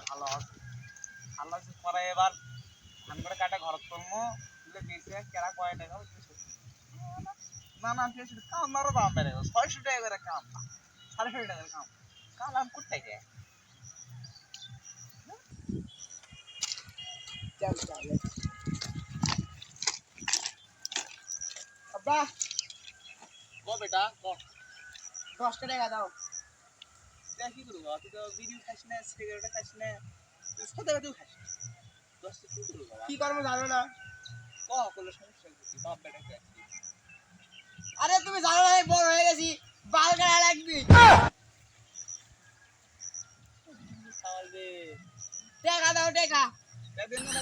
ভালো আছে আল্লাহ পরে এবার ধান করে কাটা ঘর তুলবো তুলে দিয়েছে কেরা কয় টাকা না না কাম মারো দাম বেড়ে 600 টাকা করে কাম না 650 টাকার কাম কাম আম করতে গে চল চল আব্বা ও বেটা ও 10 টাকা দাও কি করবো তুই তো বিড়ি খাস না সিগারেট খাস না তুই সাদা বাদেও খাস 10 কি করবো বাবা কি করবো জানো না ক করলে সমস্যা কি বাপ বেটা কে আরে তুমি জানো না আমি বড় হয়ে গেছি বাল কাটা লাগবে সালবে টাকা দাও টাকা দেন না